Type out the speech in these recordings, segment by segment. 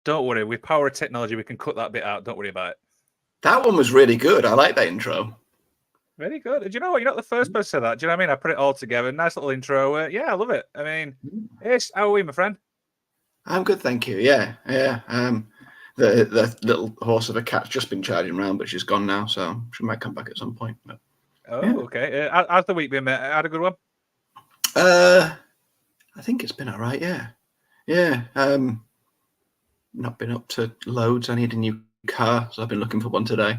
Don't worry. With power of technology, we can cut that bit out. Don't worry about it. That one was really good. I like that intro. Very good. Do you know what? You're not the first person to say that. Do you know what I mean? I put it all together. Nice little intro. Yeah, I love it. I mean, Ace, how are we, my friend? I'm good, thank you. Yeah. The little horse of a cat's just been charging around, but she's gone now, so she might come back at some point. But, Okay. How's the week been, mate? Had a good one? I think it's been all right. Yeah. Not been up to loads. I need a new car, so I've been looking for one today.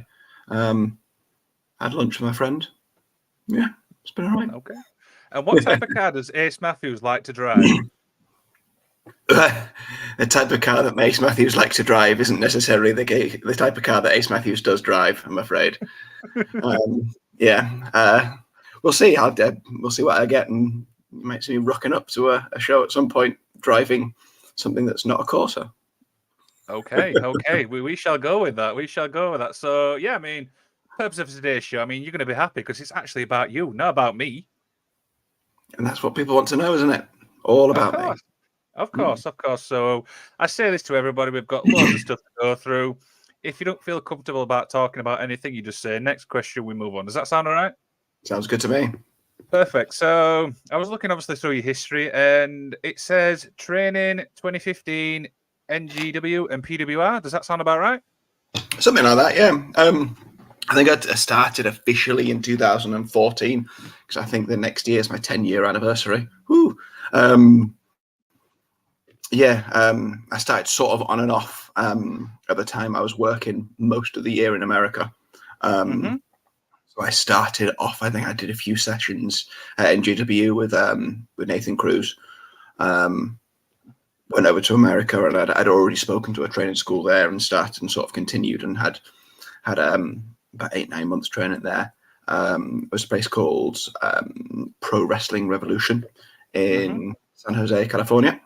Had lunch with my friend. Yeah, it's been all right. Okay. And what type of car does Ace Matthews like to drive? The type of car that Ace Matthews likes to drive isn't necessarily the type of car that Ace Matthews does drive, I'm afraid. We'll see. We'll see what I get, and you might see me rocking up to a show at some point, driving something that's not a Corsa. Okay. We shall go with that. So, yeah, I mean, purpose of today's show, I mean, you're going to be happy because it's actually about you, not about me. And that's what people want to know, isn't it? All about me. Of course. So I say this to everybody. We've got loads of stuff to go through. If you don't feel comfortable about talking about anything, you just say, next question, we move on. Does that sound all right? Sounds good to me. Perfect. So I was looking, obviously, through your history, and it says training 2015, NGW and PWR. Does that sound about right? Something like that, yeah. I think I started officially in 2014 because I think the next year is my 10-year anniversary. Woo! I started sort of on and off. At the time, I was working most of the year in America. So I started off, I think I did a few sessions at NGW with Nathan Cruz. Went over to America, and I'd already spoken to a training school there and started and sort of continued and had about 8-9 months training there. It was a place called Pro Wrestling Revolution in San Jose, California,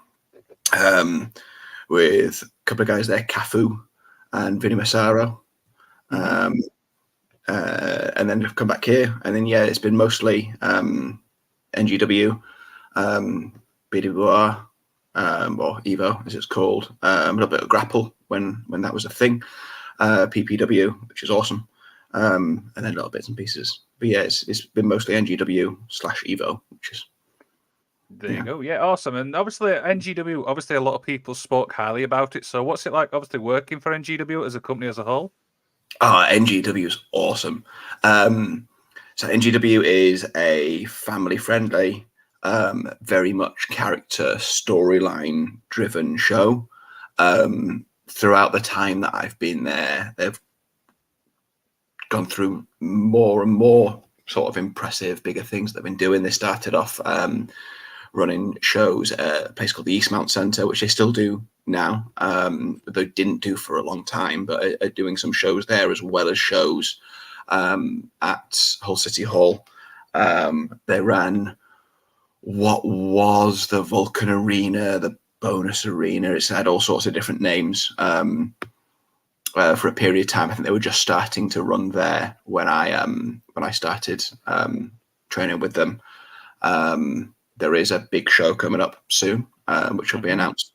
with a couple of guys there, Cafu and Vinny Massaro. And then I've come back here, and then it's been mostly NGW, BWR, or Evo as it's called, a little bit of grapple when that was a thing, PPW, which is awesome, and then little bits and pieces. But yeah, it's been mostly NGW/Evo, which is there you go. Yeah, awesome. And obviously NGW, obviously a lot of people spoke highly about it. So what's it like, obviously, working for NGW as a company as a whole? NGW is awesome. So NGW is a family-friendly, very much character storyline driven show. Throughout the time that I've been there, they've gone through more and more sort of impressive, bigger things they've been doing. They started off running shows at a place called the Eastmount Center, which they still do now, but they didn't do for a long time, but are doing some shows there as well as shows at Hull City Hall. They ran what was the Vulcan Arena, the Bonus Arena. It's had all sorts of different names for a period of time. I think they were just starting to run there when I started training with them. There is a big show coming up soon, which will be announced,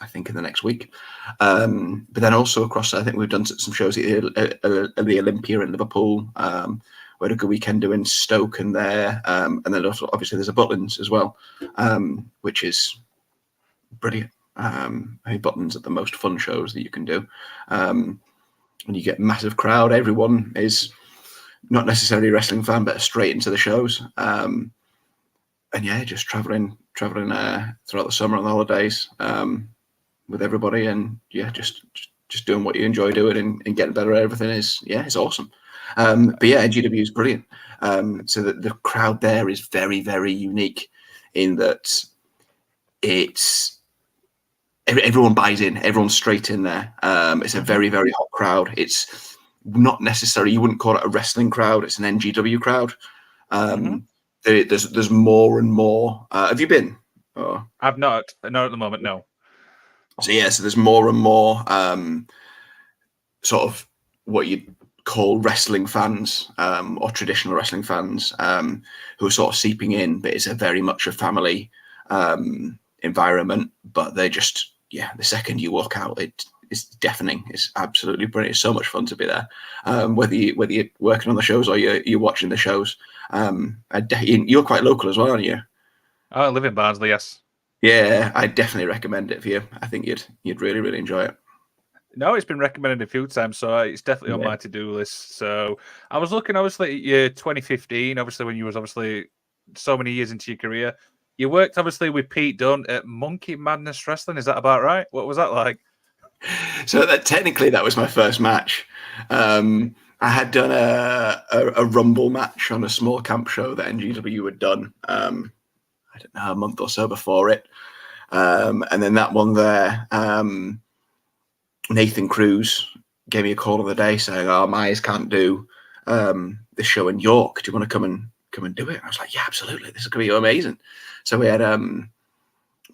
I think, in the next week. But then also across, I think we've done some shows at the Olympia in Liverpool. We had a good weekend doing Stoke and there. And then also, obviously, there's a Butlins as well, which is brilliant. Butlins are the most fun shows that you can do. And you get a massive crowd. Everyone is not necessarily a wrestling fan, but straight into the shows. And yeah, just traveling throughout the summer and the holidays with everybody, and just doing what you enjoy doing and getting better at everything it's awesome. But yeah, NGW is brilliant. So the crowd there is very, very unique in that everyone buys in, everyone's straight in there. It's a very, very hot crowd. It's not necessarily, you wouldn't call it a wrestling crowd. It's an NGW crowd. There's more and more. Have you been? Oh. I've not at the moment, no. So there's more and more sort of what you'd call wrestling fans or traditional wrestling fans who are sort of seeping in, but it's a very much a family environment, but they're just yeah, the second you walk out, it's deafening. It's absolutely brilliant. It's so much fun to be there. Whether you're working on the shows or you're watching the shows. You're quite local as well, aren't you? Oh, I live in Barnsley, yes. Yeah, I definitely recommend it for you. I think you'd really, really enjoy it. No, it's been recommended a few times, so it's definitely on my to-do list. So I was looking, obviously, at your 2015, obviously, when you was obviously so many years into your career. You worked, obviously, with Pete Dunne at Monkey Madness Wrestling. Is that about right? What was that like? So technically, that was my first match. I had done a Rumble match on a small camp show that NGW had done, I don't know, a month or so before it. And then that one there, Nathan Cruz gave me a call on the day saying, "Oh, Myers can't do this show in York. Do you want to come and do it?" And I was like, "Yeah, absolutely. This is going to be amazing." So we had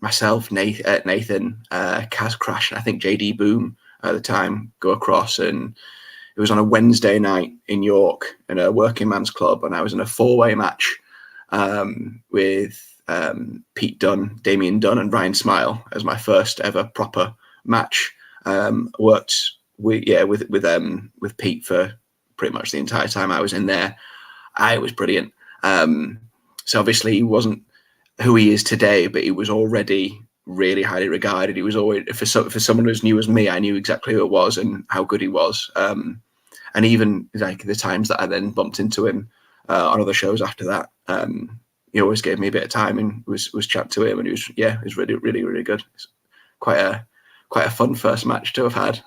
myself, Nathan, Kaz Crash, and I think JD Boom at the time go across, and it was on a Wednesday night in York in a working man's club, and I was in a 4-way match with Pete Dunne, Damien Dunne, and Ryan Smile as my first ever proper match. Worked with Pete for pretty much the entire time I was in there. I was brilliant. So obviously he wasn't who he is today, but he was already really highly regarded. He was always, for someone as new as me, I knew exactly who it was and how good he was. And even like the times that I then bumped into him on other shows after that, he always gave me a bit of time and was chat to him, and he was really, really, really good. It's quite a fun first match to have had.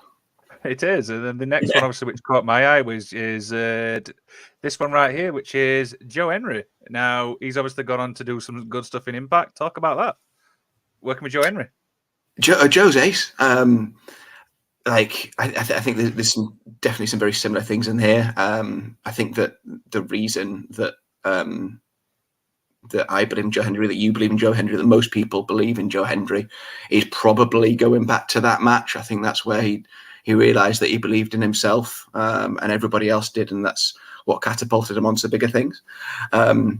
It is, and then the next one, obviously, which caught my eye is this one right here, which is Joe Henry. Now he's obviously gone on to do some good stuff in Impact. Talk about that. Working with Joe Henry. Joe's ace. I think there's definitely some very similar things in here. I think that the reason that that I believe in Joe Hendry, that you believe in Joe Hendry, that most people believe in Joe Hendry, is probably going back to that match. I think that's where he realized that he believed in himself, and everybody else did, and that's what catapulted him onto bigger things. But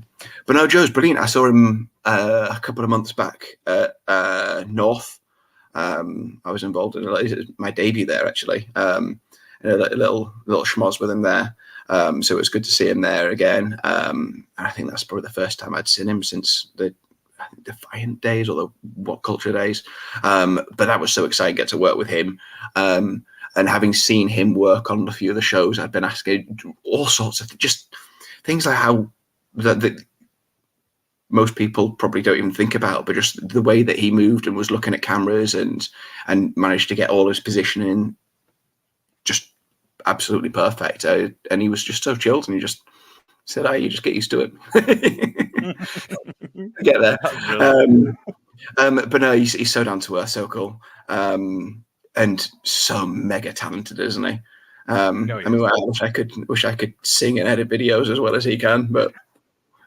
no, Joe's brilliant. I saw him a couple of months back at North. I was involved in my debut there, actually. A little schmoz with him there. So it was good to see him there again. I think that's probably the first time I'd seen him since the Defiant days or the What Culture days. But that was so exciting to get to work with him. And having seen him work on a few of the shows, I've been asking all sorts of just things like how that most people probably don't even think about, but just the way that he moved and was looking at cameras and managed to get all his positioning just absolutely perfect. And he was just so chilled, and he just said, "You just get used to it." Get there. But no, he's so down to earth, so cool. And so mega talented, isn't he? I mean, I wish I could sing and edit videos as well as he can, but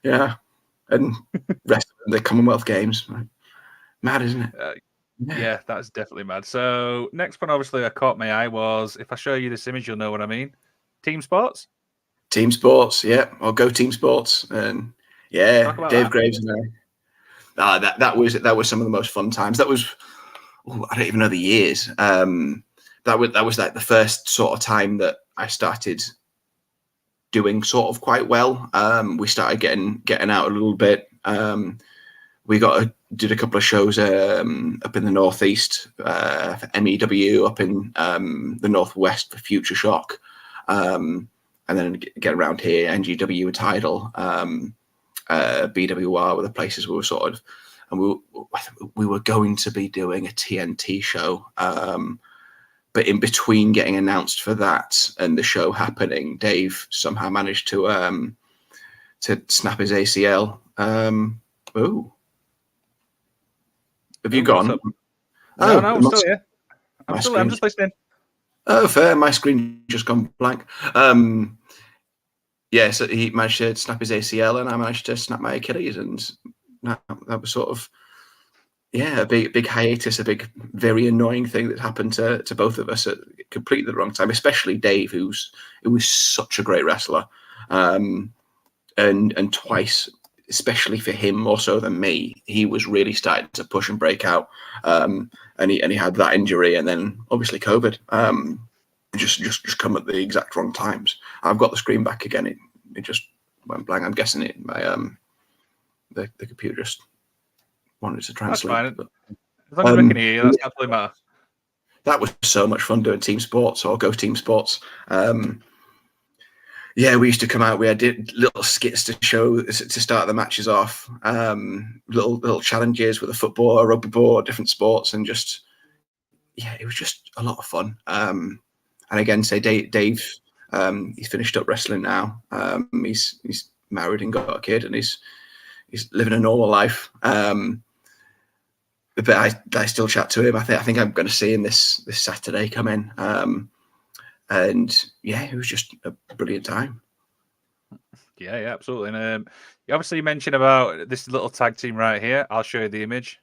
yeah. And rest of the Commonwealth Games, mad, isn't it? Yeah, that's definitely mad. So next one, obviously, that caught my eye was, if I show you this image, you'll know what I mean. Team Sports. Team Sports, yeah, or Go Team Sports, and yeah, Dave Graves and I. That was some of the most fun times. That was, I don't even know the years. That was like the first sort of time that I started doing sort of quite well. We started getting out a little bit. We did a couple of shows up in the Northeast for MEW, up in the Northwest for Future Shock, and then get around here, NGW and Tidal, BWR were the places we were sort of, and we were going to be doing a TNT show, but in between getting announced for that and the show happening, Dave somehow managed to snap his ACL. Have you gone? No, I'm still here. I'm just listening. Oh, fair. My screen just gone blank. Yeah, so he managed to snap his ACL, and I managed to snap my Achilles, and that was sort of, yeah, a big hiatus, a big, very annoying thing that happened to both of us at completely the wrong time, especially Dave, who was such a great wrestler, and twice especially for him more so than me, he was really starting to push and break out. And he had that injury, and then obviously COVID. Just come at the exact wrong times. I've got the screen back again. It just went blank. I'm guessing it. My the computer just wanted to translate. That's fine. But, as long as we can hear you, that's absolutely matter. That was so much fun doing team sports or Go Team Sports. Yeah, we used to come out. We had little skits to show to start the matches off. Little challenges with a football, a rugby ball, different sports, and just it was just a lot of fun. And again, say Dave, he's finished up wrestling now. He's married and got a kid, and he's living a normal life. But I still chat to him. I think I'm going to see him this Saturday come in. And it was just a brilliant time. Yeah, absolutely. And you obviously mentioned about this little tag team right here. I'll show you the image.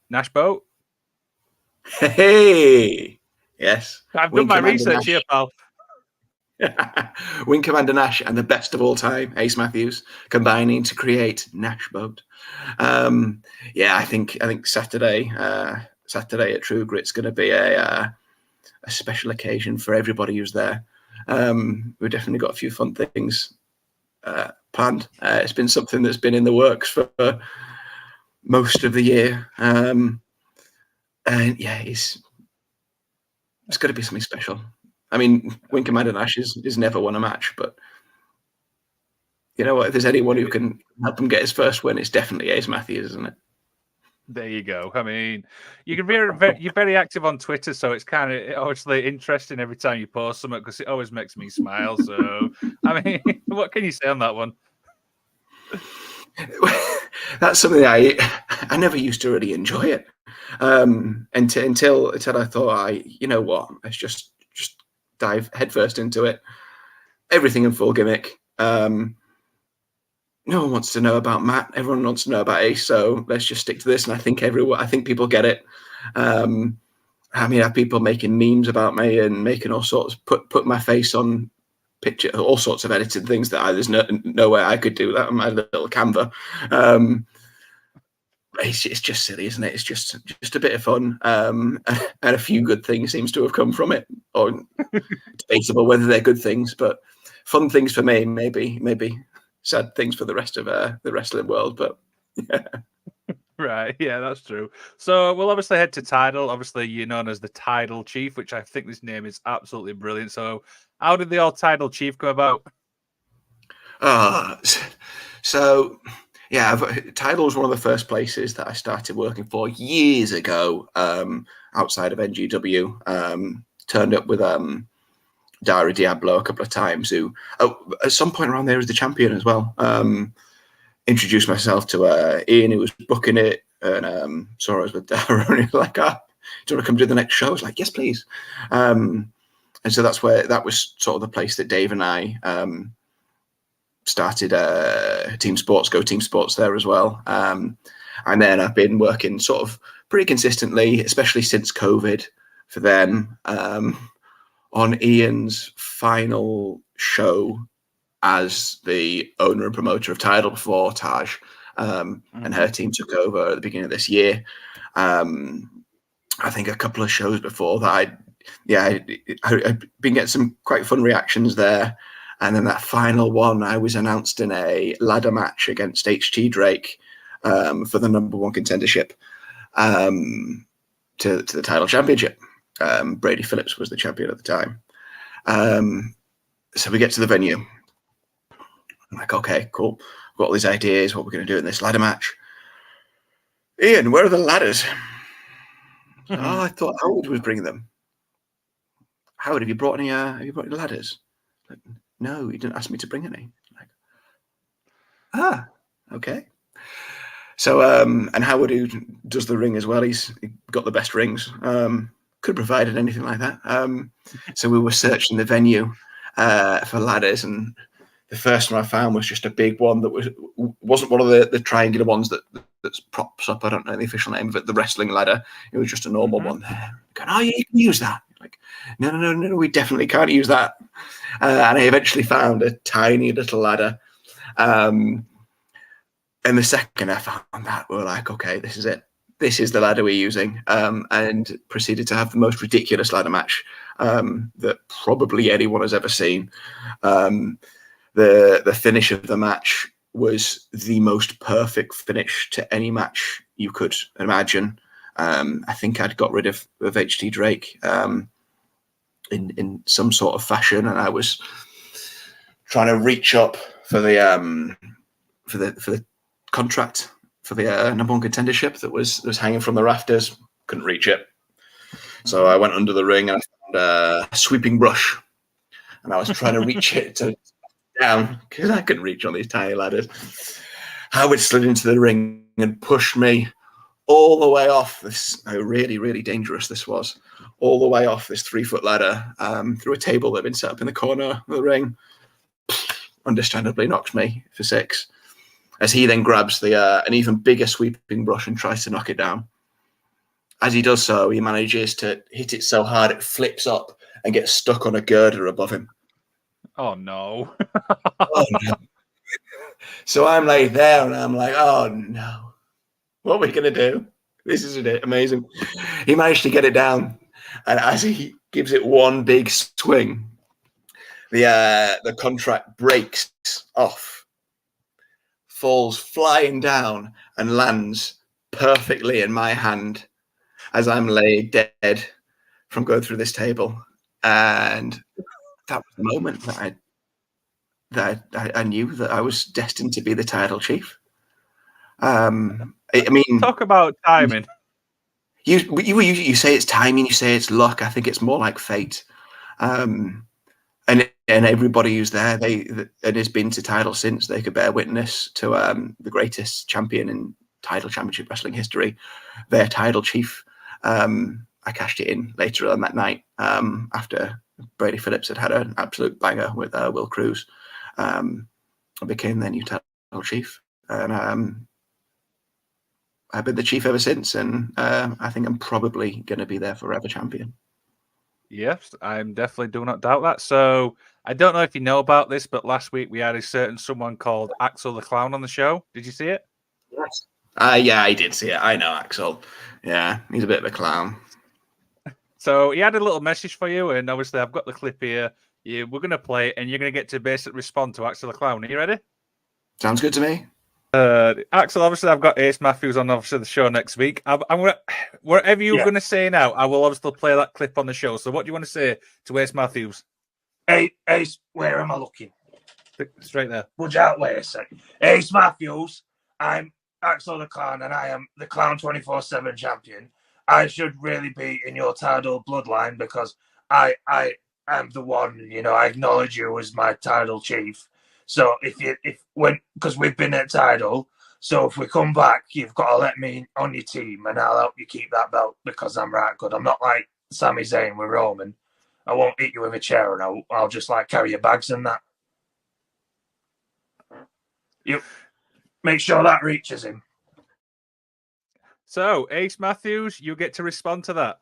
Nash Boat. Hey, yes. I've done my research here, pal. Wing Commander Nash and the best of all time, Ace Matthews, combining to create Nash Boat. I think Saturday at True Grit's going to be a special occasion for everybody who's there. We've definitely got a few fun things planned. It's been something that's been in the works for most of the year, and it's going to be something special. I mean, Wing Commander Nash is never won a match, but you know what? If there's anyone who can help him get his first win, it's definitely Ace Matthews, isn't it? There you go. I mean, you're very active on Twitter, so it's kind of obviously interesting every time you post something because it always makes me smile. So, I mean, what can you say on that one? That's something I never used to really enjoy it until I thought, you know what? Let's just dive headfirst into it. Everything in full gimmick. No one wants to know about Matt. Everyone wants to know about Ace. So let's just stick to this. And I think people get it. I have people making memes about me and making all sorts, put my face on picture, all sorts of edited things that there's no way I could do that on my little Canva. It's just silly, isn't it? It's just a bit of fun. And a few good things seems to have come from it. Or debatable whether they're good things, but fun things for me, maybe. Sad things for the rest of the wrestling world, but yeah. Right, yeah, that's true. So we'll obviously head to Tidal. Obviously, you're known as the Tidal Chief, which I think this name is absolutely brilliant. So how did the old Tidal Chief come about? So Tidal was one of the first places that I started working for years ago, outside of NGW. Turned up with Dari Diablo a couple of times, who at some point around there was the champion as well. Introduced myself to Ian, who was booking it, and saw us with Dara, and he was like, do you want to come do the next show? I was like, yes, please. And so that was sort of the place that Dave and I started Team Sports, Go Team Sports there as well. And then I've been working sort of pretty consistently, especially since COVID, for them. On Ian's final show as the owner and promoter of Tidal before Taj and her team took over at the beginning of this year. I think a couple of shows before that, I'd been getting some quite fun reactions there. And then that final one, I was announced in a ladder match against HT Drake for the number one contendership to the title championship. Brady Phillips was the champion at the time. So we get to the venue. I'm like, okay, cool. We've got all these ideas, what we're going to do in this ladder match. Ian, where are the ladders? I thought Howard was bringing them. Howard, have you brought any ladders? Like, no, you didn't ask me to bring any. Like, okay. So, and Howard, who does the ring as well, he got the best rings. Could have provided anything like that. So we were searching the venue for ladders, and the first one I found was just a big one that wasn't one of the triangular ones that props up. I don't know the official name of it, the wrestling ladder. It was just a normal one. Going, oh, yeah, you can use that. Like, no, we definitely can't use that. And I eventually found a tiny little ladder. And the second I found that, we were like, okay, this is it. This is the ladder we're using, and proceeded to have the most ridiculous ladder match that probably anyone has ever seen. The finish of the match was the most perfect finish to any match you could imagine. I think I'd got rid of HT Drake in some sort of fashion, and I was trying to reach up for the contract for the number one contendership that was hanging from the rafters. Couldn't reach it, so I went under the ring and I found a sweeping brush, and I was trying to reach it to down because I couldn't reach on these tiny ladders. Howard slid into the ring and pushed me all the way off this. Really, really dangerous this was. All the way off this 3-foot ladder through a table that had been set up in the corner of the ring. Understandably knocks me for 6. As he then grabs an even bigger sweeping brush and tries to knock it down. As he does so, he manages to hit it so hard it flips up and gets stuck on a girder above him. Oh, no. Oh, no. So I'm like there and I'm like, oh, no. What are we going to do? This is amazing. He managed to get it down. And as he gives it one big swing, the contract breaks off, falls flying down, and lands perfectly in my hand as I'm laid dead from going through this table. And that was the moment that I knew that I was destined to be the title chief. I mean, talk about timing. You say it's timing, you say it's luck. I think it's more like fate. And everybody who's there, and has been to title since, they could bear witness to the greatest champion in title championship wrestling history, their title chief. I cashed it in later on that night after Brady Phillips had an absolute banger with Will Cruz. I became their new title chief, and I've been the chief ever since. And I think I'm probably going to be their forever champion. Yes, I'm definitely do not doubt that. So I don't know if you know about this, but last week we had a certain someone called Axel the Clown on the show. Did you see it? Yes. Yeah, I did see it. I know Axel. Yeah, he's a bit of a clown. So he had a little message for you, and obviously I've got the clip here. We're going to play it, and you're going to get to basically respond to Axel the Clown. Are you ready? Sounds good to me. Axel, obviously I've got Ace Matthews on obviously the show next week. I'm gonna, whatever you're going to say now, I will obviously play that clip on the show. So what do you want to say to Ace Matthews? Hey, Ace, where am I looking? Straight there. Budge out, wait a sec. Ace Matthews, I'm Axel the Clown, and I am the Clown 24/7 champion. I should really be in your title bloodline because I am the one, I acknowledge you as my title chief. So because we've been at title, so if we come back, you've got to let me on your team and I'll help you keep that belt because I'm right good. I'm not like Sami Zayn with Roman. I won't hit you with a chair and I'll just like carry your bags and that. You make sure that reaches him. So, Ace Matthews, you get to respond to that.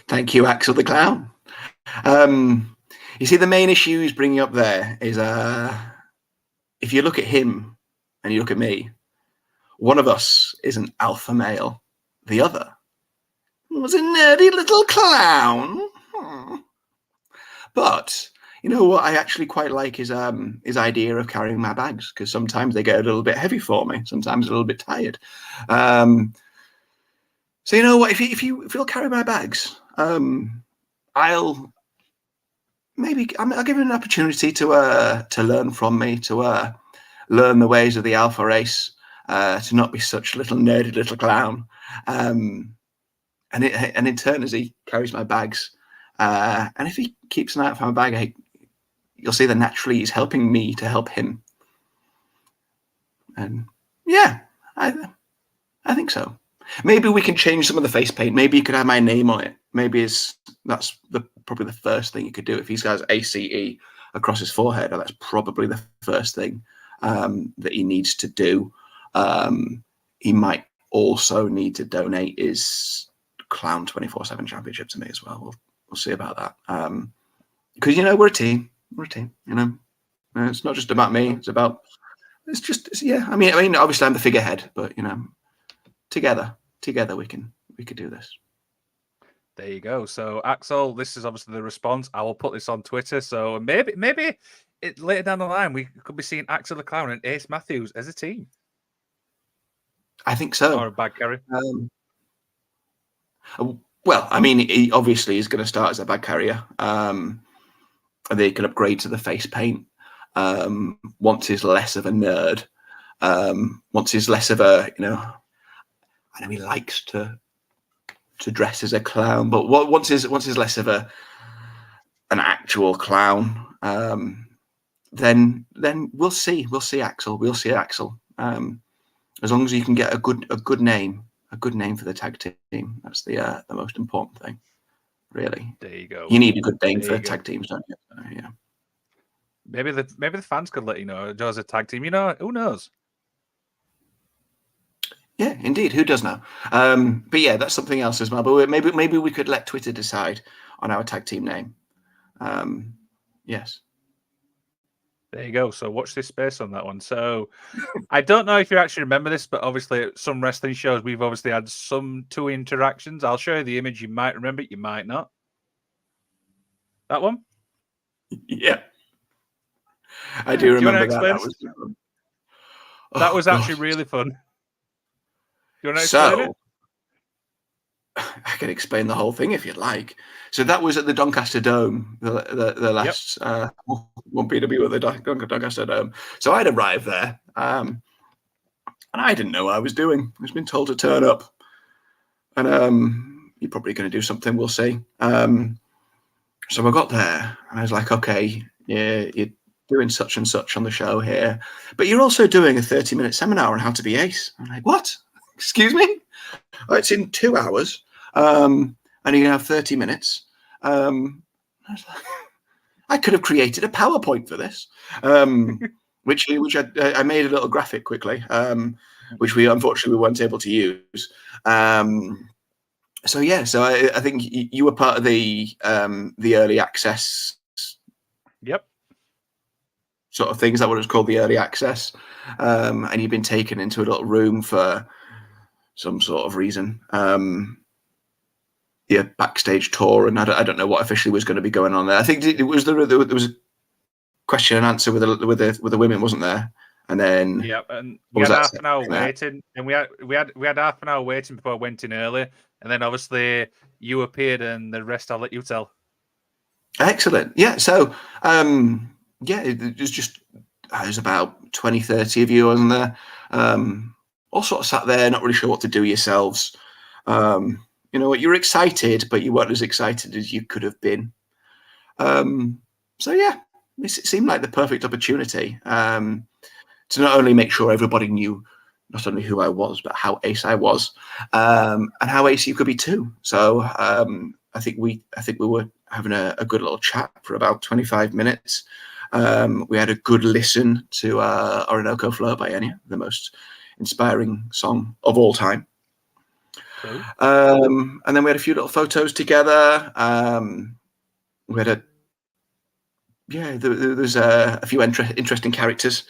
Thank you, Axel the Clown. You see, the main issue he's bringing up there is if you look at him and you look at me, one of us is an alpha male. The other was a nerdy little clown. But you know what I actually quite like is his idea of carrying my bags, because sometimes they get a little bit heavy for me, sometimes a little bit tired. So you know what, if you'll carry my bags, I'll give you an opportunity to learn from me, to learn the ways of the alpha race, to not be such a little nerdy little clown. And in turn, as he carries my bags, and if he keeps an eye out for my bag, you'll see that naturally he's helping me to help him. And yeah, I think so. Maybe we can change some of the face paint. Maybe you could have my name on it. Maybe that's probably the first thing you could do. If he's got ACE across his forehead, that's probably the first thing that he needs to do. He might also need to donate his Clown 24/7 championship to me as well. We'll see about that. Because we're a team. We're a team. It's not just about me. It's about it's just yeah. I mean, obviously I'm the figurehead, but together we could do this. There you go. So Axel, this is obviously the response. I will put this on Twitter. So maybe later down the line we could be seeing Axel the Clown and Ace Matthews as a team. I think so. Or a bag carrier. Well, I mean, he obviously is going to start as a bag carrier. And they can upgrade to the face paint. Once he's less of a nerd. Once he's less of a, I know he likes to dress as a clown, but once he's less of an actual clown, then we'll see Axel. We'll see Axel. As long as you can get a good name for the tag team, that's the most important thing, really. There you go. You need a good name for tag teams, don't you? Yeah. Maybe the fans could let you know as a tag team. Who knows? Yeah, indeed. Who does know? But yeah, that's something else as well. But maybe we could let Twitter decide on our tag team name. Yes. There you go. So watch this space on that one. So I don't know if you actually remember this, but obviously at some wrestling shows, we've obviously had two interactions. I'll show you the image. You might remember it. You might not. That one? Yeah. I do remember that. That was actually really fun. You want to explain it? I can explain the whole thing if you'd like. So that was at the Doncaster Dome, the last one PW at the Doncaster Dome. So I'd arrived there, and I didn't know what I was doing. I was been told to turn up, and you're probably going to do something. We'll see. So I got there, and I was like, okay, yeah, you're doing such and such on the show here, but you're also doing a 30-minute seminar on how to be Ace. I'm like, what? Excuse me? Oh, it's in 2 hours, and you have 30 minutes. I was like, I could have created a PowerPoint for this, which I made a little graphic quickly, which we unfortunately weren't able to use. So I think you were part of the early access. Yep. Sort of things. That what it was called, the early access, and you've been taken into a little room for some sort of reason. Backstage tour, and I don't know what officially was going to be going on there. I think it was there was a question and answer with the women, wasn't there? And then and we had half an hour waiting, and we had half an hour waiting before I went in early, and then obviously you appeared, and the rest I'll let you tell. Excellent. Yeah. So it was just there's about 20, 30 of you, wasn't there? All sort of sat there, not really sure what to do yourselves. You're excited, but you weren't as excited as you could have been. It seemed like the perfect opportunity to not only make sure everybody knew not only who I was, but how ace I was, and how ace you could be too. So I think we were having a good little chat for about 25 minutes. We had a good listen to Orinoco Flow by Enya, the most inspiring song of all time. And then we had a few little photos together. We had there's a few interesting characters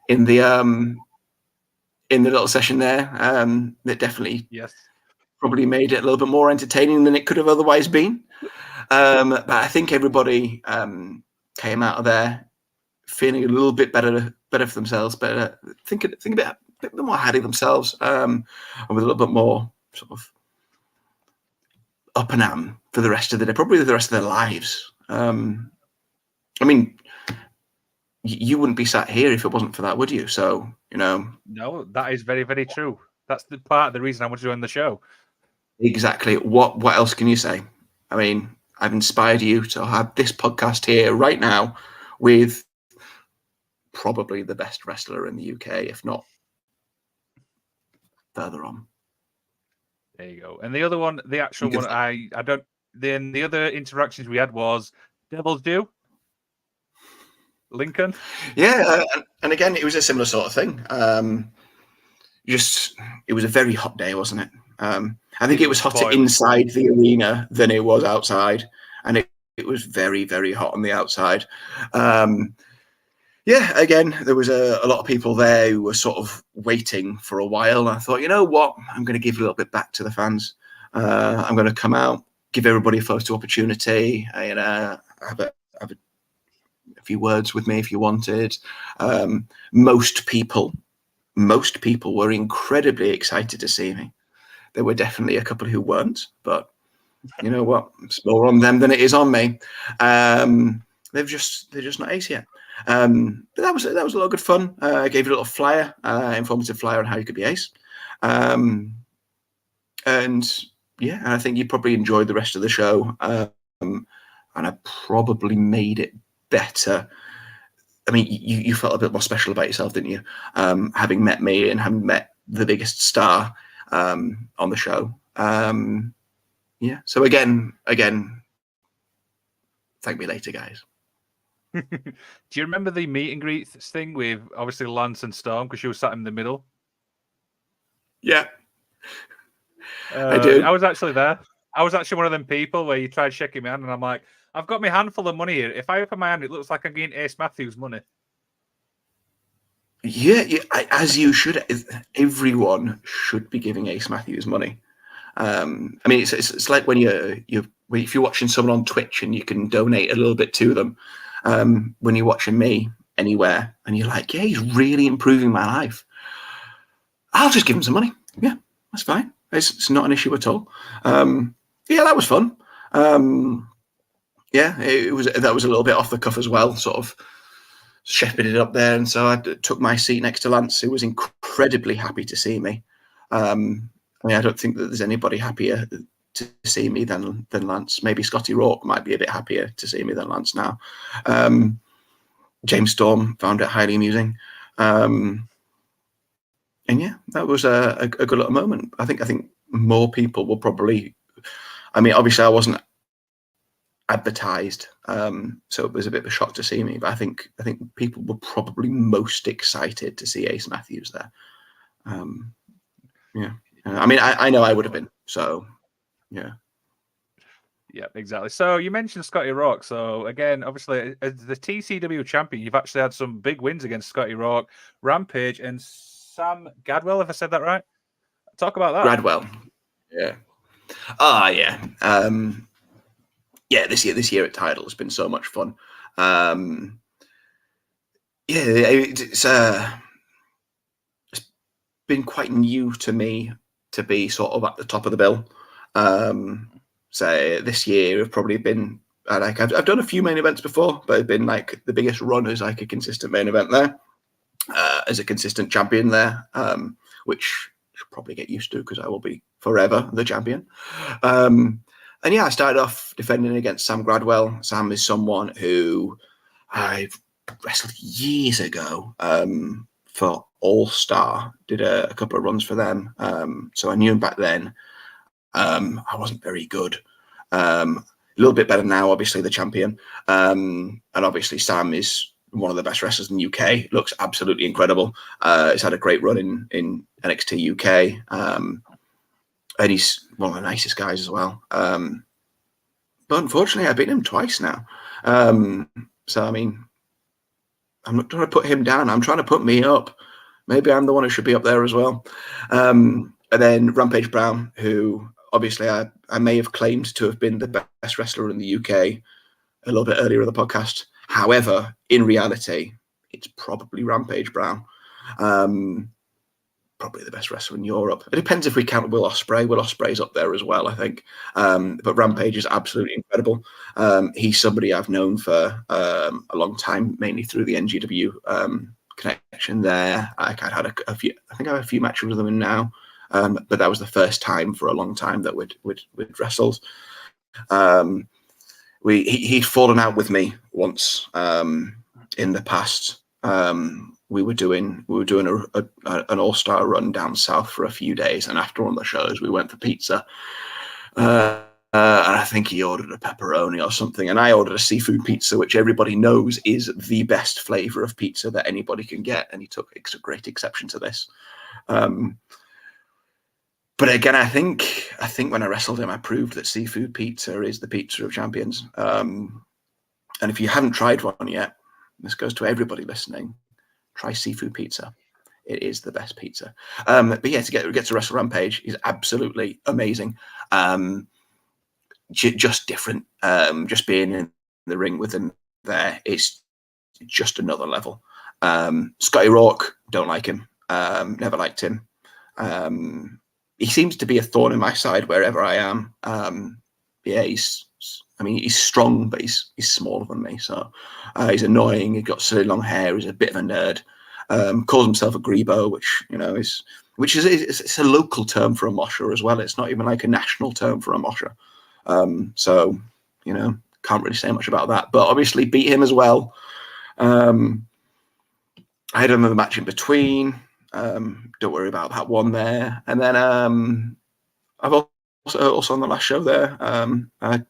in the little session there. That definitely probably made it a little bit more entertaining than it could have otherwise been. But I think everybody came out of there feeling a little bit better for themselves, better think a bit more hard of themselves, and with a little bit more sort of up and at 'em for the rest of the day, probably the rest of their lives. I mean, you wouldn't be sat here if it wasn't for that, would you? So, No, that is very, very true. That's the part of the reason I want to join the show. Exactly. What else can you say? I mean, I've inspired you to have this podcast here right now with probably the best wrestler in the UK, if not further on. There you go. And the other one, the actual one, I don't. Then the other interactions we had was Devil's Due, Lincoln. Yeah, and again, it was a similar sort of thing. It was a very hot day, wasn't it? I think it was hotter inside the arena than it was outside, and it was very, very hot on the outside. yeah, again, there was a lot of people there who were sort of waiting for a while. And I thought, you know what? I'm going to give a little bit back to the fans. I'm going to come out, give everybody a photo opportunity, and have a few words with me if you wanted. Most people were incredibly excited to see me. There were definitely a couple who weren't, but you know what? It's more on them than it is on me. They're just not ace yet. But that was a lot of good fun. I gave you a little flyer, informative flyer on how you could be ace. And yeah, and I think you probably enjoyed the rest of the show. And I probably made it better. I mean, you felt a bit more special about yourself, didn't you? Having met me and having met the biggest star on the show. Yeah. So again, thank me later, guys. Do you remember the meet and greet thing with obviously Lance and Storm because you were sat in the middle? Yeah, I do. I was actually there. I was actually one of them people where you tried shaking my hand, and I'm like, I've got my handful of money here. If I open my hand, it looks like I'm getting Ace Matthews money. Yeah, as you should. Everyone should be giving Ace Matthews money. I mean, it's like when if you're watching someone on Twitch and you can donate a little bit to them. When you're watching me anywhere and you're like, yeah, he's really improving my life, I'll just give him some money. Yeah, that's fine. It's not an issue at all. Yeah, that was fun. Yeah, that was a little bit off the cuff as well, sort of shepherded up there. And so I took my seat next to Lance, who was incredibly happy to see me. I mean, I don't think that there's anybody happier to see me than Lance. Maybe Scotty Rourke might be a bit happier to see me than Lance now. James Storm found it highly amusing. And yeah, that was a good little moment. I think more people will probably. I mean, obviously, I wasn't advertised, so it was a bit of a shock to see me. But I think people were probably most excited to see Ace Matthews there. Yeah, I mean, I know I would have been. So yeah. Yeah, exactly. So you mentioned Scotty Rourke. So again, obviously, as the TCW champion, you've actually had some big wins against Scotty Rourke, Rampage, and Sam Gadwell, if I said that right. Talk about that. Gradwell. Yeah. Yeah. Yeah, this year at Tidal has been so much fun. Yeah, it's been quite new to me to be sort of at the top of the bill. So this year have probably been like I've done a few main events before, but it's been like the biggest run as like a consistent main event there, as a consistent champion there, which I should probably get used to because I will be forever the champion. And yeah, I started off defending against Sam Gradwell. Sam is someone who I've wrestled years ago for All Star. Did a couple of runs for them, so I knew him back then. I wasn't very good. A little bit better now, obviously the champion. And obviously Sam is one of the best wrestlers in the UK. Looks absolutely incredible. He's had a great run in NXT UK. And he's one of the nicest guys as well. But unfortunately, I've beaten him twice now. So, I mean, I'm not trying to put him down. I'm trying to put me up. Maybe I'm the one who should be up there as well. And then Rampage Brown, who obviously I may have claimed to have been the best wrestler in the UK a little bit earlier in the podcast. However, in reality, it's probably Rampage Brown. Probably the best wrestler in Europe. It depends if we count Will Ospreay. Will Ospreay's up there as well, I think. But Rampage is absolutely incredible. He's somebody I've known for a long time, mainly through the NGW connection there. I had a few. I think I have a few matches with him now, but that was the first time for a long time that we'd wrestled. He'd fallen out with me once in the past. We were doing an all-star run down south for a few days, and after one of the shows, we went for pizza. And I think he ordered a pepperoni or something, and I ordered a seafood pizza, which everybody knows is the best flavor of pizza that anybody can get, and he took great exception to this. But again, I think when I wrestled him, I proved that seafood pizza is the pizza of champions. And if you haven't tried one yet, this goes to everybody listening, try Sifu Pizza. It is the best pizza. But yeah, to get to Wrestle Rampage is absolutely amazing. Just different. Just being in the ring with him there, it's just another level. Scotty Rourke, don't like him. Never liked him. He seems to be a thorn in my side wherever I am. Yeah, he's strong, but he's smaller than me. So he's annoying. He's got silly long hair. He's a bit of a nerd. Calls himself a grebo, which it's a local term for a mosher as well. It's not even like a national term for a mosher. So can't really say much about that. But obviously beat him as well. I had another match in between. Don't worry about that one there. And then I've also on the last show there, I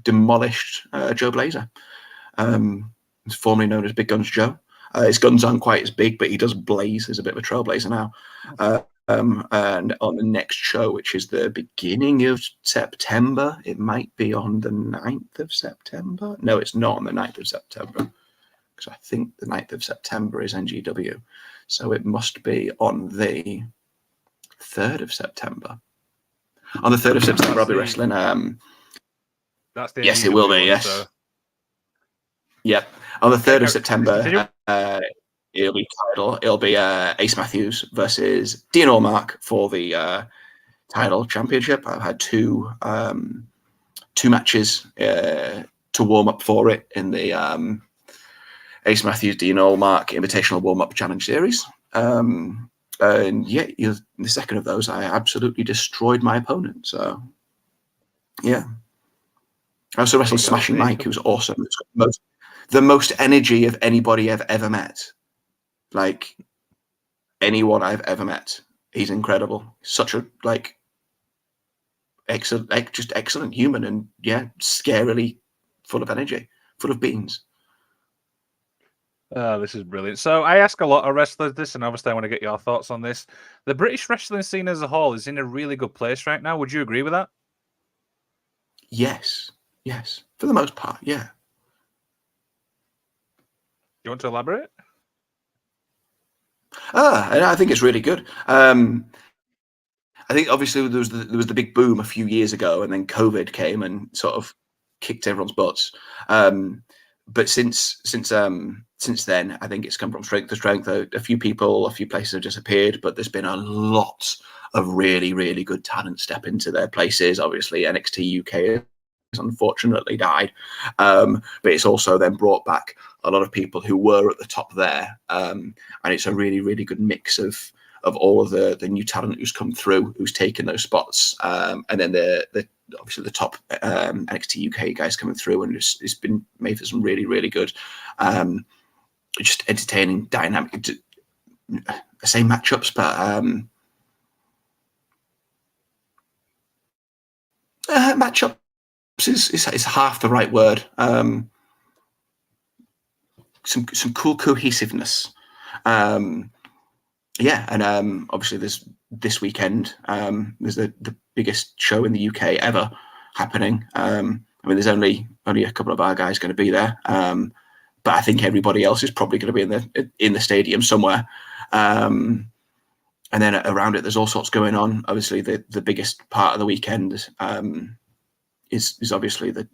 demolished Joe Blazer. Formerly known as Big Guns Joe. His guns aren't quite as big, but he does blaze. He's a bit of a trailblazer now. And on the next show, which is the beginning of September, it might be on the 9th of September. No, it's not on the 9th of September, because I think the 9th of September is NGW. So it must be on the 3rd of September. On the 3rd of September, I'll be wrestling. That's the yes, it will be, yes. So. Yep. On the 3rd of September, it'll be Ace Matthews versus Dean Allmark for the title championship. I've had two matches to warm up for it in the Ace Matthews Dean Allmark Invitational Warm Up Challenge Series. And yeah, in the second of those, I absolutely destroyed my opponent. So yeah, I also wrestled Smashing Mike, who was awesome. It's got the most energy of anybody I've ever met. Like anyone I've ever met. He's incredible. Such a excellent human, and yeah, scarily full of energy, full of beans. This is brilliant. So I ask a lot of wrestlers this, and obviously I want to get your thoughts on this. The British wrestling scene as a whole is in a really good place right now. Would you agree with that? Yes. For the most part, yeah. You want to elaborate? I think it's really good. I think obviously there was the big boom a few years ago, and then COVID came and sort of kicked everyone's butts. But since then, I think it's come from strength to strength. A few places have disappeared, but there's been a lot of really, really good talent step into their places. Obviously, NXT UK has unfortunately died, but it's also then brought back a lot of people who were at the top there, and it's a really, really good mix of all of the new talent who's come through, who's taken those spots, and then obviously the top NXT UK guys coming through, and it's been made for some really, really good, just entertaining, dynamic. I say matchups, but matchups is half the right word. Some cool cohesiveness. Yeah, and obviously there's this weekend. There's the biggest show in the UK ever happening. I mean, there's only a couple of our guys going to be there, but I think everybody else is probably going to be in the stadium somewhere. And then around it, there's all sorts going on. Obviously, the biggest part of the weekend is obviously the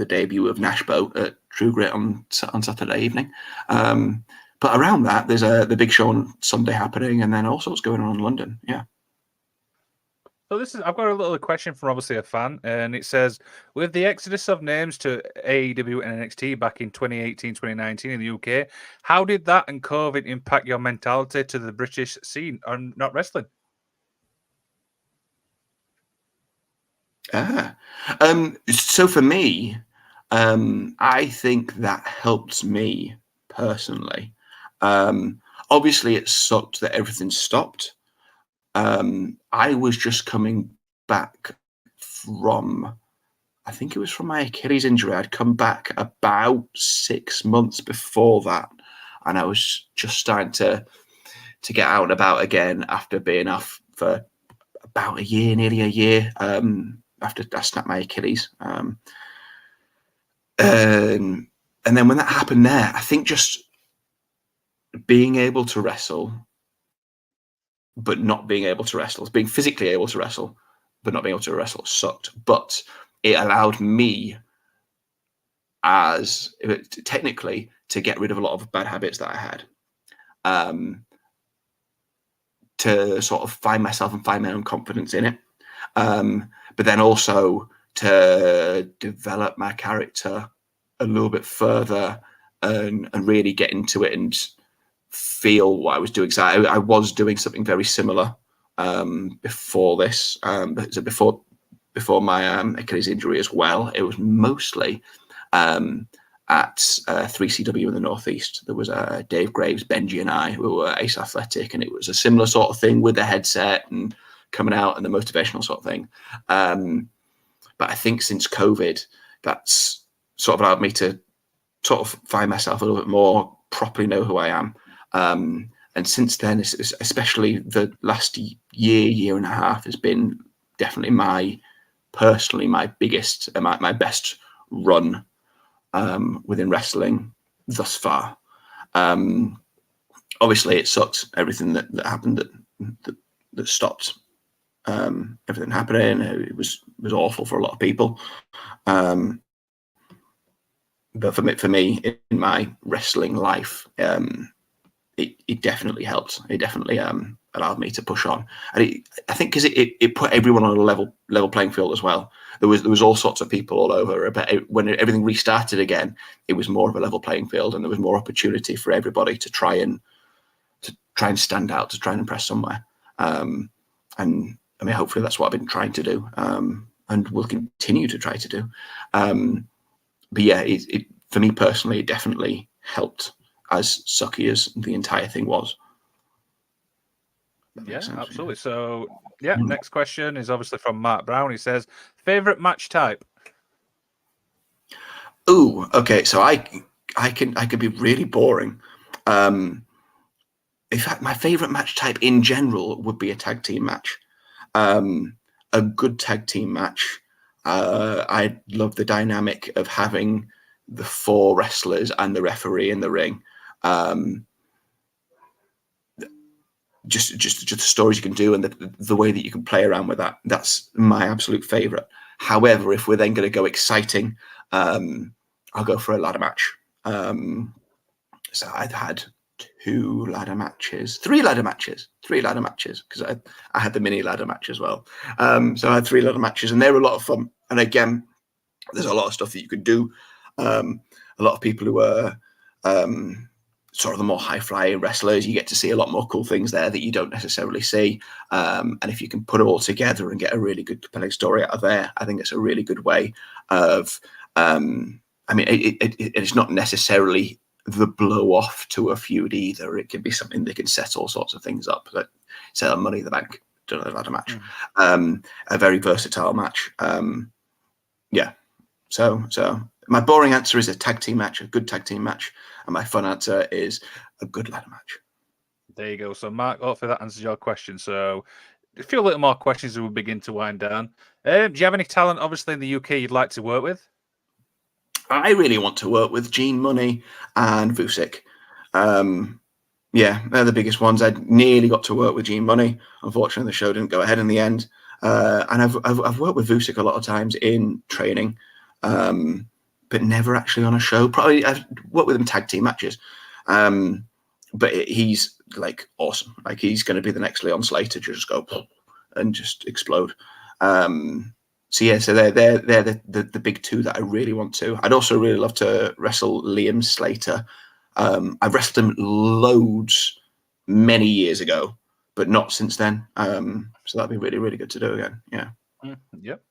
debut of Nashbo at True Grit on Saturday evening. But around that, there's the big show on Sunday happening, and then all sorts going on in London. Yeah. So I've got a little question from obviously a fan, and it says, with the exodus of names to AEW and NXT back in 2018, 2019 in the UK, how did that and COVID impact your mentality to the British scene and not wrestling? So for me, I think that helped me personally. Obviously, it sucked that everything stopped. I was just coming back from, I think it was from my Achilles injury. I'd come back about 6 months before that, and I was just starting to get out and about again after being off for about a year, nearly a year, after I snapped my Achilles. and then when that happened there, I think just being able to wrestle, but not being able to wrestle, being physically able to wrestle, but not being able to wrestle sucked. But it allowed me, as technically, to get rid of a lot of bad habits that I had, to sort of find myself and find my own confidence in it. But then also to develop my character a little bit further and really get into it and feel what I was doing. So I was doing something very similar before this, so before my Achilles injury as well. It was mostly at 3CW in the Northeast. There was Dave Graves, Benji, and I who were Ace Athletic, and it was a similar sort of thing with the headset and coming out and the motivational sort of thing. But I think since COVID, that's sort of allowed me to sort of find myself a little bit more, properly know who I am. And since then, especially the last year and a half, has been definitely my biggest, my best run within wrestling thus far. Obviously, it sucked, everything that happened that stopped everything happening. It was awful for a lot of people. But for me, in my wrestling life, it definitely helped. It definitely allowed me to push on, and I think because it put everyone on a level playing field as well. There was all sorts of people all over. But when everything restarted again, it was more of a level playing field, and there was more opportunity for everybody to try and stand out, to try and impress somewhere. And I mean, hopefully that's what I've been trying to do, and will continue to try to do. But yeah, it for me personally, it definitely helped, as sucky as the entire thing was. Yeah, absolutely. So, yeah, next question is obviously from Mark Brown. He says, favorite match type? Ooh, okay. So I can be really boring. In fact, my favorite match type in general would be a tag team match. A good tag team match. I love the dynamic of having the 4 wrestlers and the referee in the ring. Just the stories you can do and the way that you can play around with that. That's my absolute favorite. However, if we're then going to go exciting, I'll go for a ladder match. So I've had 3 ladder matches, because I had the mini ladder match as well. So I had 3 ladder matches, and they were a lot of fun. And again, there's a lot of stuff that you could do. A lot of people who are sort of the more high-flying wrestlers, you get to see a lot more cool things there that you don't necessarily see. And if you can put it all together and get a really good compelling story out of there, I think it's a really good way of. I mean, it's not necessarily the blow off to a feud either. It can be something that can set all sorts of things up, like set Money in the Bank, don't know, ladder match, a very versatile match. Yeah. So my boring answer is a tag team match, a good tag team match, and my fun answer is a good ladder match. There you go. So Mark, hopefully that answers your question. So a few little more questions as we begin to wind down. Do you have any talent, obviously in the UK, you'd like to work with? I really want to work with Gene Money and Vusic. Yeah, they're the biggest ones. I nearly got to work with Gene Money. Unfortunately, the show didn't go ahead in the end. And I've worked with Vusic a lot of times in training, but never actually on a show. Probably I've worked with him tag team matches. But he's like awesome. Like he's going to be the next Leon Slater, just go and just explode. So yeah, so they're the big 2 that I really want to. I'd also really love to wrestle Liam Slater. I've wrestled him loads many years ago, but not since then. So that'd be really, really good to do again. Yeah. Yep.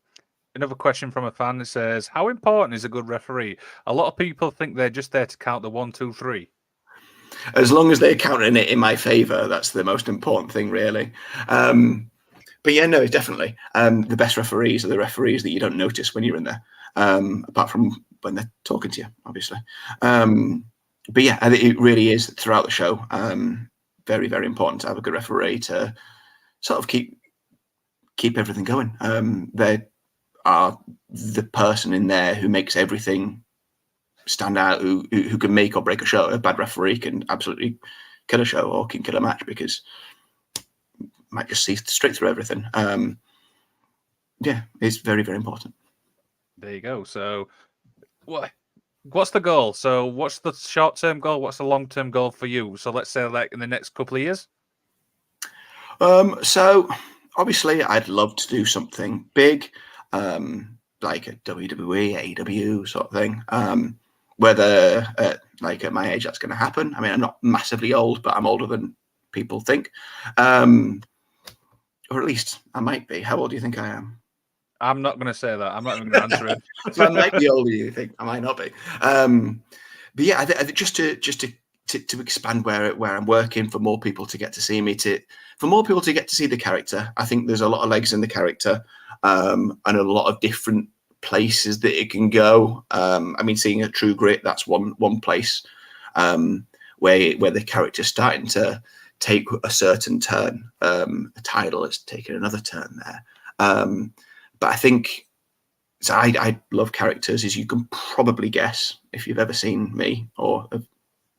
Another question from a fan that says, how important is a good referee? A lot of people think they're just there to count the 1, 2, 3. As long as they're counting it in my favor, that's the most important thing, really. But yeah, no, definitely. The best referees are the referees that you don't notice when you're in there, apart from when they're talking to you, obviously. But yeah, it really is throughout the show. Very, very important to have a good referee to sort of keep everything going. They are the person in there who makes everything stand out, who can make or break a show. A bad referee can absolutely kill a show or can kill a match because might just see straight through everything. Yeah, it's very, very important. There you go. So, what's the goal? So, what's the short-term goal? What's the long-term goal for you? So, let's say like in the next couple of years. So obviously, I'd love to do something big, like a WWE, AEW sort of thing. Whether like at my age that's going to happen. I mean, I'm not massively old, but I'm older than people think, or at least I might be. How old do you think I am? I'm not going to say that. I'm not even going to answer it. So I might be older. You think I might not be? But yeah, I think just to expand where I'm working, for more people to get to see me, for more people to get to see the character. I think there's a lot of legs in the character, and a lot of different places that it can go. I mean, seeing a True Grit, that's one place where the character's starting to take a certain turn. The title is taking another turn there. But I think, so I love characters, as you can probably guess if you've ever seen me or have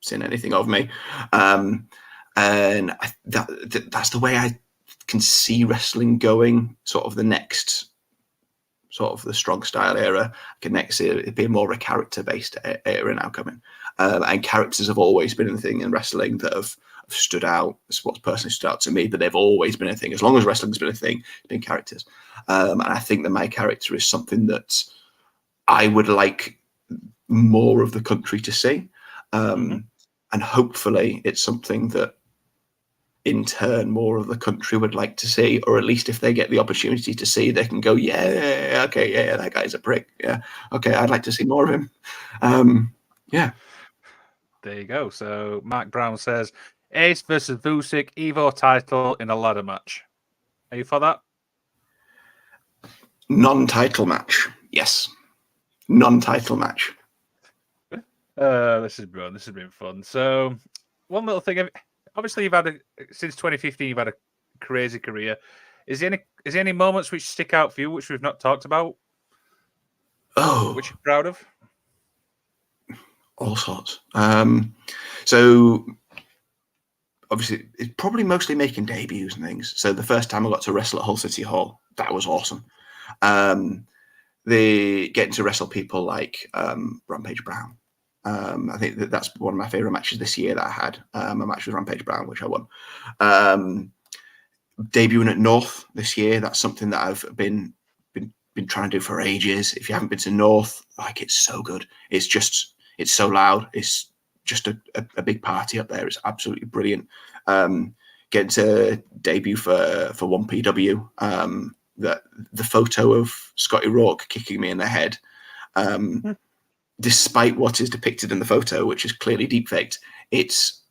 seen anything of me. And that's the way I can see wrestling going, sort of the next, sort of the strong style era. I can next see it being more of a character-based era now coming. And characters have always been a thing in wrestling that have stood out. It's what's personally stood out to me, but they've always been a thing. As long as wrestling's been a thing, it's been characters. And I think that my character is something that I would like more of the country to see. And hopefully it's something that in turn more of the country would like to see, or at least if they get the opportunity to see, they can go, yeah, okay, yeah, that guy's a prick. Yeah, okay, I'd like to see more of him. Yeah. There you go. So Mark Brown says, Ace versus Vucic, Evo title in a ladder match. Are you for that? Non-title match. Yes. Non-title match. This has been fun. So one little thing, obviously you've had since 2015, you've had a crazy career. Is there any moments which stick out for you, which we've not talked about? Oh. Which you're proud of? All sorts. So obviously it's probably mostly making debuts and things. So the first time I got to wrestle at Hull City Hall, that was awesome. The getting to wrestle people like Rampage Brown. I think that's one of my favorite matches this year that I had. A match with Rampage Brown, which I won. Debuting at North this year, that's something that I've been trying to do for ages. If you haven't been to North, like, it's so good. It's so loud. It's just a big party up there. It's absolutely brilliant. Getting to debut for 1PW, the photo of Scotty Rourke kicking me in the head, despite what is depicted in the photo, which is clearly deep faked, it's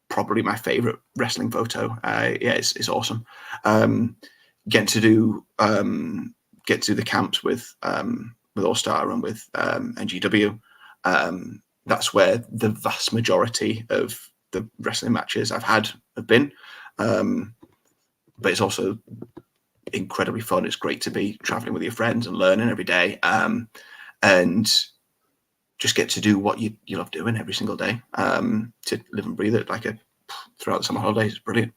probably my favorite wrestling photo. Yeah, it's awesome. Getting to do the camps with All Star and with NGW. That's where the vast majority of the wrestling matches I've had have been. But it's also incredibly fun. It's great to be traveling with your friends and learning every day, and just get to do what you love doing every single day. To live and breathe it throughout the summer holidays is brilliant.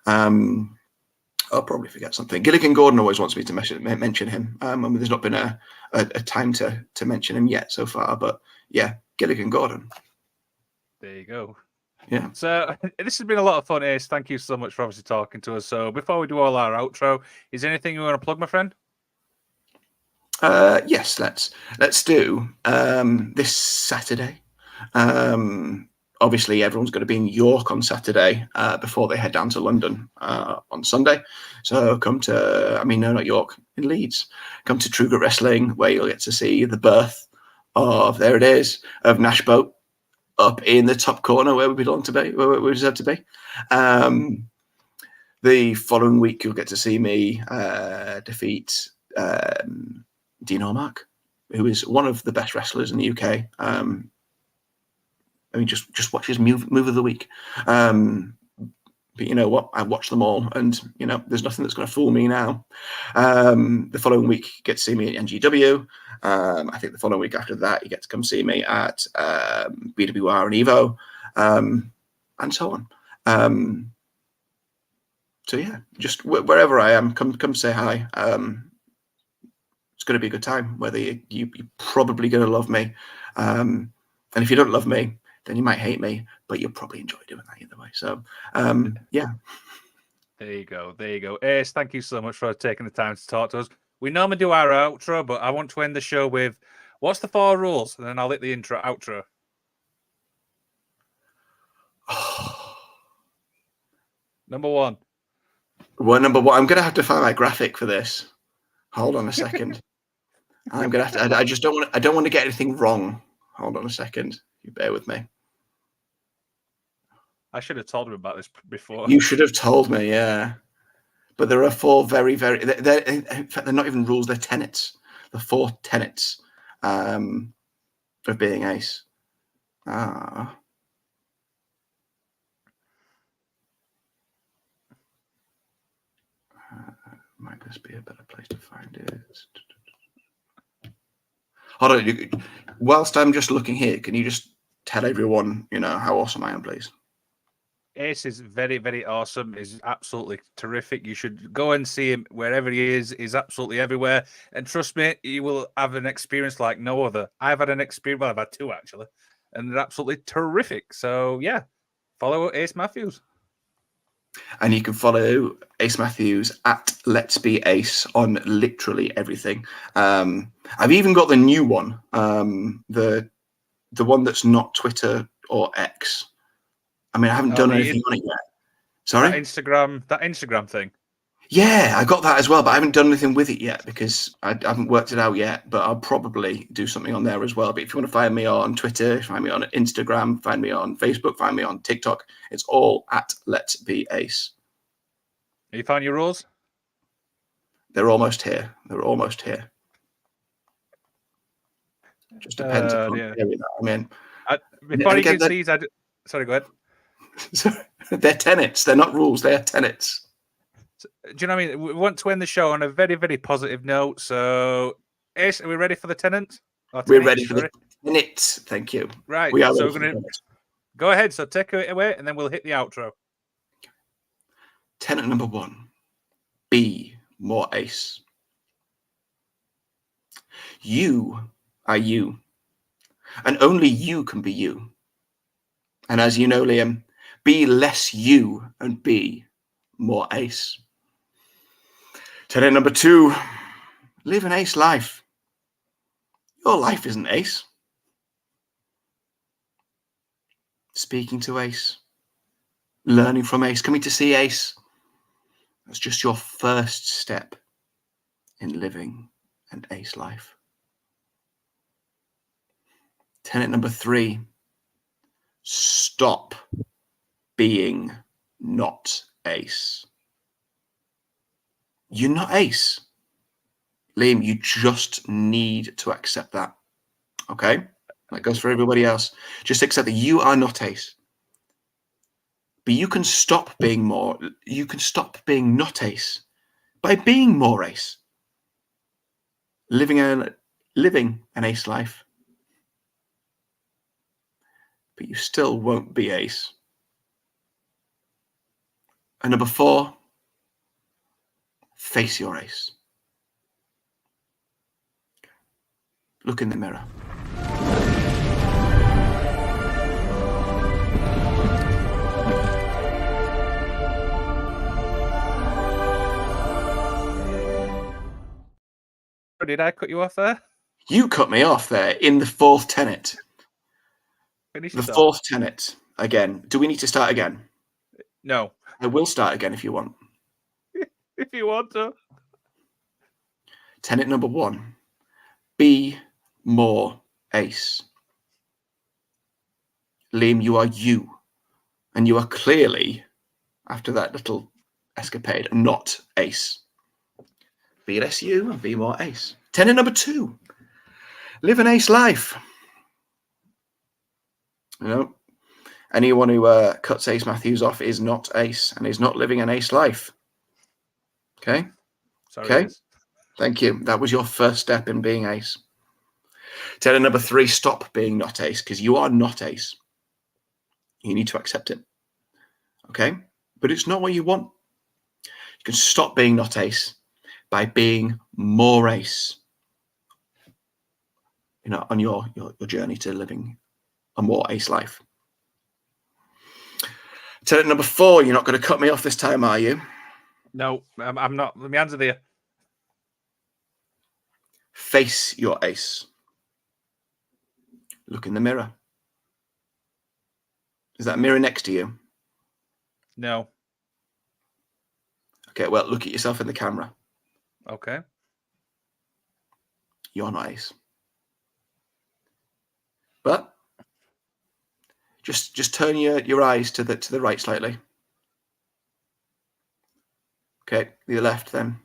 I'll probably forget something. Gilligan Gordon always wants me to mention him. And there's not been a time to mention him yet so far. But yeah, Gilligan Gordon. There you go. Yeah. So this has been a lot of fun, Ace. Thank you so much for obviously talking to us. So before we do all our outro, is there anything you want to plug, my friend? Yes, let's do this Saturday. Obviously, everyone's going to be in York on Saturday before they head down to London on Sunday. So come to, not York, in Leeds. Come to True Grit Wrestling, where you'll get to see the birth of, there it is, of Nash Boat up in the top corner where we belong to be, where we deserve to be. The following week, you'll get to see me defeat Dean Allmark, who is one of the best wrestlers in the UK. Just watch his move of the week. But you know what? I watched them all, and you know, there's nothing that's going to fool me now. The following week, you get to see me at NGW. I think the following week after that, you get to come see me at BWR and Evo, and so on. So yeah, just wherever I am, come say hi. It's going to be a good time. Whether you're probably going to love me, and if you don't love me, then you might hate me, but you'll probably enjoy doing that either way. So yeah. There you go. There you go. Ace, thank you so much for taking the time to talk to us. We normally do our outro, but I want to end the show with what's the 4 rules, and then I'll hit the outro. Number 1. Well, number 1, I'm going to have to find my graphic for this. Hold on a second. I'm going to have to. I just don't want. I don't want to get anything wrong. Hold on a second. You bear with me. I should have told him about this before. You should have told me, yeah. But there are 4 very, very. In fact, they're not even rules. They're tenets. The 4 tenets of being ace. Might this be a better place to find it? Hold on. Whilst I'm just looking here, can you just tell everyone, you know, how awesome I am, please? Ace is very, very awesome. He's absolutely terrific. You should go and see him wherever he is. He's absolutely everywhere. And trust me, you will have an experience like no other. I've had an experience, well, I've had 2 actually, and they're absolutely terrific. So yeah, follow Ace Matthews. And you can follow Ace Matthews at Let's Be Ace on literally everything. I've even got the new one, the one that's not Twitter or X. I mean, I haven't done anything on it yet. Sorry? That Instagram thing. Yeah, I got that as well, but I haven't done anything with it yet because I haven't worked it out yet. But I'll probably do something on there as well. But if you want to find me on Twitter, find me on Instagram, find me on Facebook, find me on TikTok, it's all at Let's Be Ace. Have you found your rules? They're almost here. They're almost here. Just depends upon the area that I'm in. Before you can see, sorry, go ahead. They're tenets. They're not rules. They are tenets. Do you know what I mean? We want to end the show on a very, very positive note. So, Ace, are we ready for the tenant? We're ready for the tenets. Thank you. Right. We are so we're going to go ahead. So take it away, and then we'll hit the outro. Tenet number 1. Be more ace. You are you. And only you can be you. And as you know, Liam, be less you and be more ace. Tenet number 2, live an ace life. Your life isn't ace. Speaking to ace, learning from ace, coming to see ace, that's just your first step in living an ace life. Tenet number 3, stop being not ace. You're not ace. Liam, you just need to accept that. Okay? That goes for everybody else. Just accept that you are not ace. But you can stop being not ace by being more ace. Living an ace life. But you still won't be ace. And number 4, face your ace. Look in the mirror. Did I cut you off there? You cut me off there in the 4th tenet. The 4th tenet. Again. Do we need to start again? No. I will start again if you want. If you want to. Tenet number 1. Be more ace. Liam, you are you. And you are clearly, after that little escapade, not ace. Be less you and be more ace. Tenet number 2. Live an ace life. You know, Anyone who cuts Ace Matthews off is not Ace and is not living an Ace life. Okay? Sorry, Okay. Ace. Thank you. That was your first step in being Ace. Tenet number 3, stop being not Ace, because you are not Ace. You need to accept it. Okay? But it's not what you want. You can stop being not Ace by being more Ace. You know, on your journey to living a more Ace life. Tenet number 4, you're not going to cut me off this time, are you? No, I'm not. My hands are there. Face your Ace. Look in the mirror. Is that mirror next to you? No. Okay, well, look at yourself in the camera. Okay. You're not Ace. But just turn your eyes to the right slightly. Okay, the left then.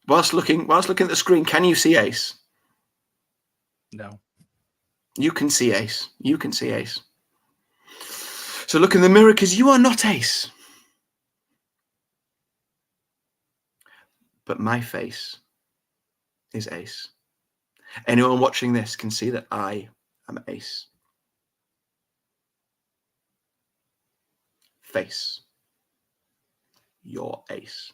whilst looking at the screen, can you see Ace? No. You can see Ace. You can see Ace. So look in the mirror, because you are not Ace. But my face is Ace. Anyone watching this can see that I am Ace. Face your Ace.